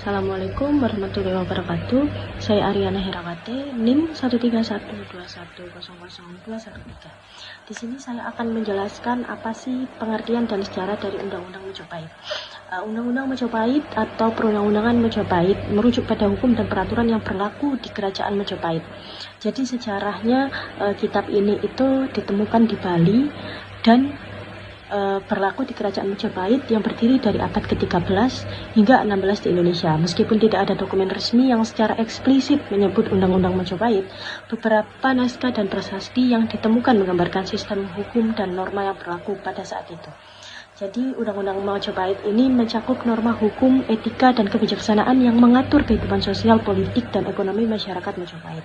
Assalamualaikum warahmatullahi wabarakatuh. Saya Ariana Herawati, NIM 13121000213. Di sini saya akan menjelaskan apa sih pengertian dan sejarah dari Undang-Undang Majapahit. Undang-Undang Majapahit atau Perundang-undangan Majapahit merujuk pada hukum dan peraturan yang berlaku di Kerajaan Majapahit. Jadi sejarahnya kitab ini itu ditemukan di Bali dan berlaku di Kerajaan Majapahit yang berdiri dari abad ke-13 hingga 16 di Indonesia. Meskipun tidak ada dokumen resmi yang secara eksplisit menyebut Undang-Undang Majapahit, beberapa naskah dan prasasti yang ditemukan menggambarkan sistem hukum dan norma yang berlaku pada saat itu. Jadi Undang-Undang Majapahit ini mencakup norma hukum, etika, dan kebijaksanaan yang mengatur kehidupan sosial, politik, dan ekonomi masyarakat Majapahit.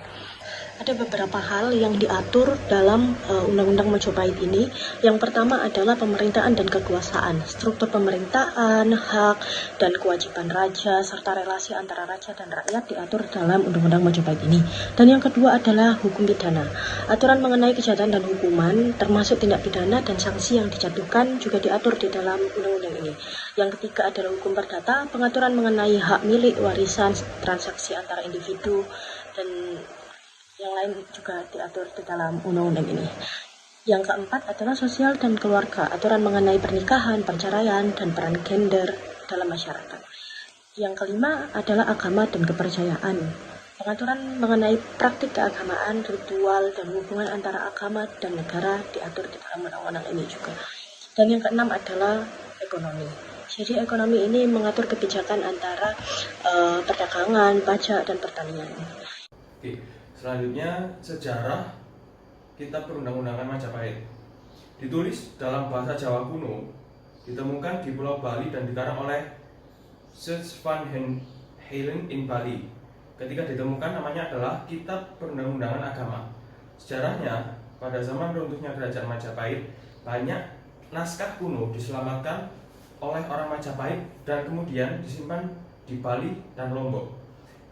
Ada beberapa hal yang diatur dalam Undang-Undang Majapahit ini. Yang pertama adalah pemerintahan dan kekuasaan, struktur pemerintahan, hak dan kewajiban raja, serta relasi antara raja dan rakyat diatur dalam Undang-Undang Majapahit ini. Dan yang kedua adalah hukum pidana. Aturan mengenai kejahatan dan hukuman, termasuk tindak pidana dan sanksi yang dijatuhkan juga diatur di dalam Undang-Undang ini. Yang ketiga adalah hukum perdata, pengaturan mengenai hak milik, warisan, transaksi antara individu, dan yang lain juga diatur di dalam undang-undang ini. Yang keempat adalah sosial dan keluarga, aturan mengenai pernikahan, perceraian, dan peran gender dalam masyarakat. Yang kelima adalah agama dan kepercayaan, pengaturan mengenai praktik keagamaan, ritual, dan hubungan antara agama dan negara diatur di dalam undang-undang ini juga. Dan yang keenam adalah ekonomi. Jadi ekonomi ini mengatur kebijakan antara perdagangan, pajak, dan pertanian. Oke. Selanjutnya, sejarah Kitab Perundang-undangan Majapahit. Ditulis dalam bahasa Jawa kuno, ditemukan di Pulau Bali dan dikarang oleh Sir Van Halen in Bali. Ketika ditemukan, namanya adalah Kitab Perundang-undangan Agama. Sejarahnya, pada zaman runtuhnya Kerajaan Majapahit, banyak naskah kuno diselamatkan oleh orang Majapahit dan kemudian disimpan di Bali dan Lombok.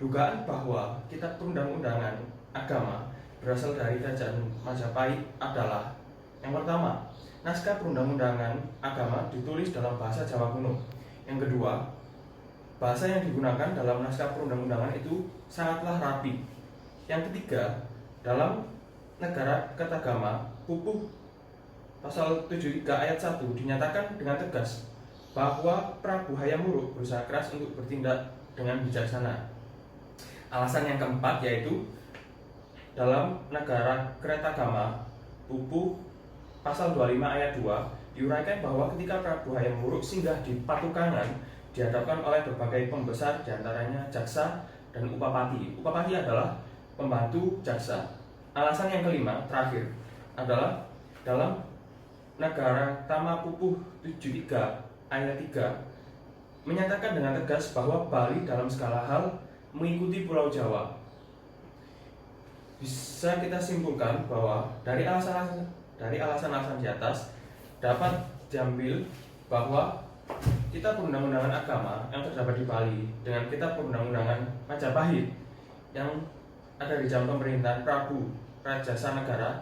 Dugaan bahwa Kitab Perundang-undangan Agama berasal dari Kerajaan Majapahit adalah: yang pertama, naskah perundang-undangan agama ditulis dalam bahasa Jawa kuno. Yang kedua, bahasa yang digunakan dalam naskah perundang-undangan itu sangatlah rapi. Yang ketiga, dalam Negara Kertagama Pupuh pasal 73 ayat 1 dinyatakan dengan tegas bahwa Prabu Hayam Wuruk berusaha keras untuk bertindak dengan bijaksana. Alasan yang keempat yaitu dalam Negara Kertagama Pupuh pasal 25 ayat 2 diuraikan bahwa ketika Prabu Hayam Wuruk singgah di Patukangan, dihadapkan oleh berbagai pembesar, diantaranya jaksa dan upapati. Upapati adalah pembantu jaksa. Alasan yang kelima terakhir adalah dalam Negara Tama Pupuh 73 ayat 3 menyatakan dengan tegas bahwa Bali dalam segala hal mengikuti Pulau Jawa. Bisa kita simpulkan bahwa dari alasan-alasan di atas dapat diambil bahwa Kitab Perundang-undangan Agama yang terdapat di Bali dengan Kitab Perundang-undangan Majapahit yang ada di zaman pemerintahan Prabu Rajasa Negara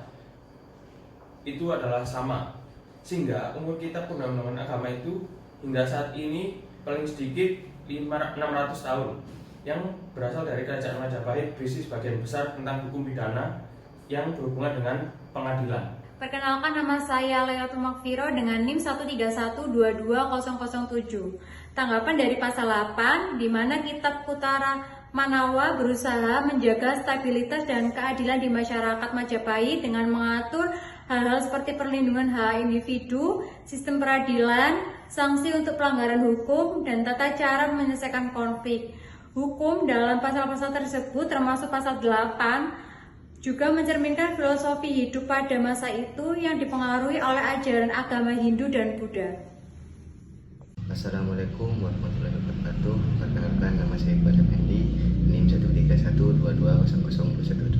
itu adalah sama, sehingga umur Kitab Perundang-undangan Agama itu hingga saat ini paling sedikit 600 tahun, yang berasal dari Kerajaan Majapahit, berisi sebagian besar tentang hukum pidana yang berhubungan dengan pengadilan. Perkenalkan, nama saya Lailatul Makfiro dengan NIM 131220007. Tanggapan dari pasal 8, di mana Kitab Kutara Manawa berusaha menjaga stabilitas dan keadilan di masyarakat Majapahit dengan mengatur hal-hal seperti perlindungan hak individu, sistem peradilan, sanksi untuk pelanggaran hukum, dan tata cara menyelesaikan konflik. Hukum dalam pasal-pasal tersebut termasuk pasal 8 juga mencerminkan filosofi hidup pada masa itu yang dipengaruhi oleh ajaran agama Hindu dan Buddha. Assalamualaikum warahmatullahi wabarakatuh. Perkenalkan, nama saya Iqbal Effendi, NIM 131220012.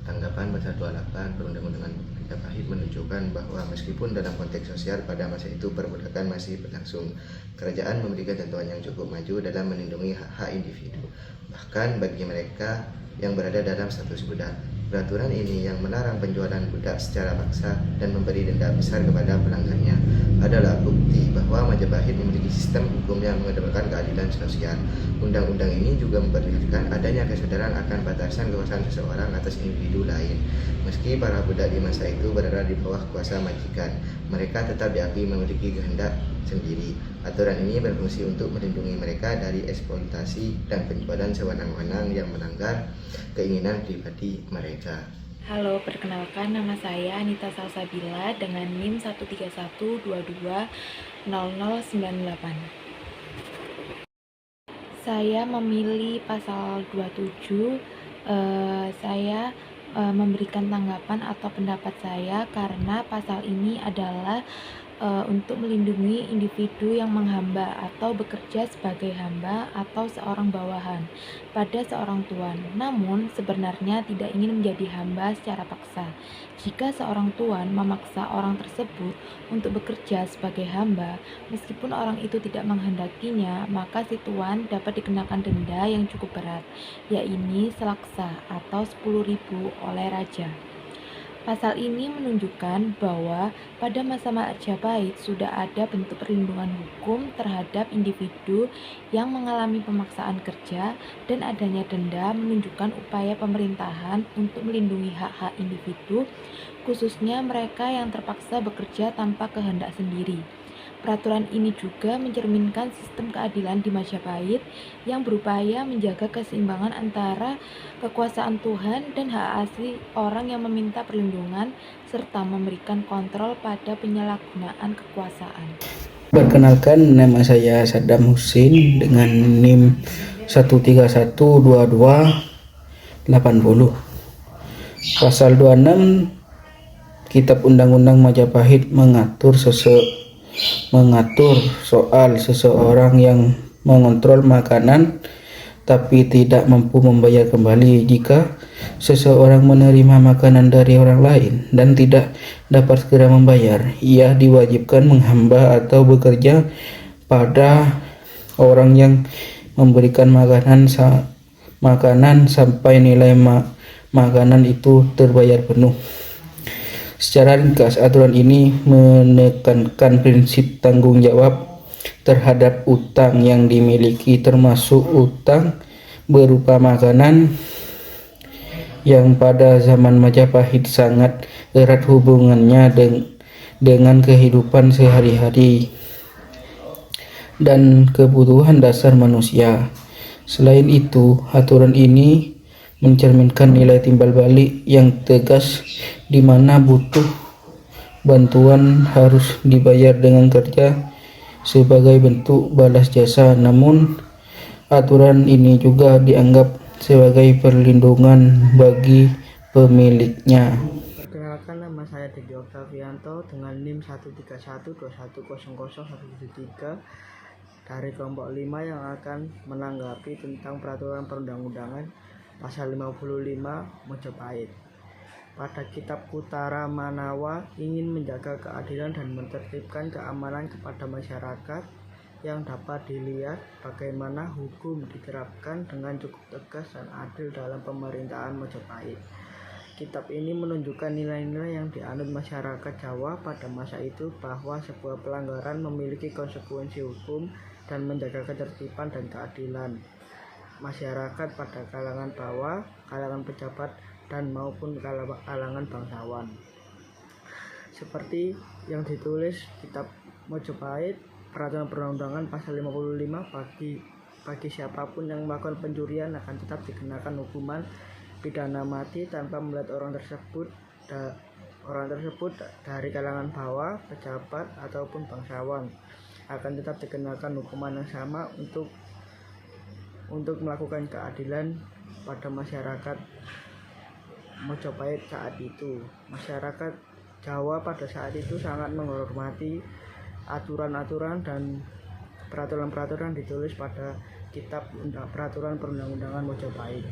Tanggapan pasal 28 Perundang-undangan Majapahit menunjukkan bahwa meskipun dalam konteks sosial pada masa itu perbudakan masih berlangsung, kerajaan memberikan tentuan yang cukup maju dalam melindungi hak-hak individu, bahkan bagi mereka yang berada dalam status budak. Peraturan ini yang melarang penjualan budak secara paksa dan memberi denda besar kepada pelanggarnya adalah bukti bahwa Majapahit memiliki sistem hukum yang mengedepankan keadilan sosial. Undang-undang ini juga memperlihatkan adanya kesadaran akan batasan kekuasaan seseorang atas individu lain. Meski para budak di masa itu berada di bawah kuasa majikan, mereka tetap diakui memiliki kehendak sendiri. Aturan ini berfungsi untuk melindungi mereka dari eksploitasi dan penjualan sewenang-wenang yang melanggar keinginan pribadi mereka. Halo, perkenalkan nama saya Anita Salsabila dengan NIM 131220098. Saya memilih pasal 27. Saya memberikan tanggapan atau pendapat saya karena pasal ini adalah untuk melindungi individu yang menghamba atau bekerja sebagai hamba atau seorang bawahan pada seorang tuan, namun sebenarnya tidak ingin menjadi hamba secara paksa. Jika seorang tuan memaksa orang tersebut untuk bekerja sebagai hamba, meskipun orang itu tidak menghendakinya, maka si tuan dapat dikenakan denda yang cukup berat, yaitu selaksa atau 10.000 oleh raja. Pasal ini menunjukkan bahwa pada masa Majapahit sudah ada bentuk perlindungan hukum terhadap individu yang mengalami pemaksaan kerja, dan adanya denda menunjukkan upaya pemerintahan untuk melindungi hak-hak individu, khususnya mereka yang terpaksa bekerja tanpa kehendak sendiri. Peraturan ini juga mencerminkan sistem keadilan di Majapahit yang berupaya menjaga keseimbangan antara kekuasaan Tuhan dan hak asli orang yang meminta perlindungan, serta memberikan kontrol pada penyalahgunaan kekuasaan. Perkenalkan, nama saya Saddam Hussein dengan NIM 1312280. Pasal 26 Kitab Undang-Undang Majapahit mengatur soal seseorang yang mengontrol makanan tapi tidak mampu membayar kembali. Jika seseorang menerima makanan dari orang lain dan tidak dapat segera membayar, ia diwajibkan menghamba atau bekerja pada orang yang memberikan makanan sampai nilai makanan itu terbayar penuh. Secara ringkas, aturan ini menekankan prinsip tanggung jawab terhadap utang yang dimiliki, termasuk utang berupa makanan yang pada zaman Majapahit sangat erat hubungannya dengan kehidupan sehari-hari dan kebutuhan dasar manusia. Selain itu, aturan ini mencerminkan nilai timbal balik yang tegas, di mana butuh bantuan harus dibayar dengan kerja sebagai bentuk balas jasa. Namun, aturan ini juga dianggap sebagai perlindungan bagi pemiliknya. Perkenalkan, nama saya Dedi Oktavianto dengan NIM 13121000173 dari kelompok 5 yang akan menanggapi tentang peraturan perundang-undangan Pasal 55 Majapahit. Pada Kitab Kutara Manawa ingin menjaga keadilan dan menertibkan keamanan kepada masyarakat yang dapat dilihat bagaimana hukum diterapkan dengan cukup tegas dan adil dalam pemerintahan Majapahit. Kitab ini menunjukkan nilai-nilai yang dianut masyarakat Jawa pada masa itu, bahwa sebuah pelanggaran memiliki konsekuensi hukum dan menjaga ketertiban dan keadilan masyarakat pada kalangan bawah, kalangan pejabat, dan maupun kalangan bangsawan. Seperti yang ditulis Kitab Majapahit, peraturan perundang-undangan pasal 55, bagi siapapun yang melakukan pencurian akan tetap dikenakan hukuman pidana mati tanpa melihat orang tersebut dari kalangan bawah, pejabat, ataupun bangsawan, akan tetap dikenakan hukuman yang sama untuk melakukan keadilan pada masyarakat Majapahit saat itu. Masyarakat Jawa pada saat itu sangat menghormati aturan-aturan dan peraturan-peraturan ditulis pada Kitab Peraturan Perundang-undangan Majapahit.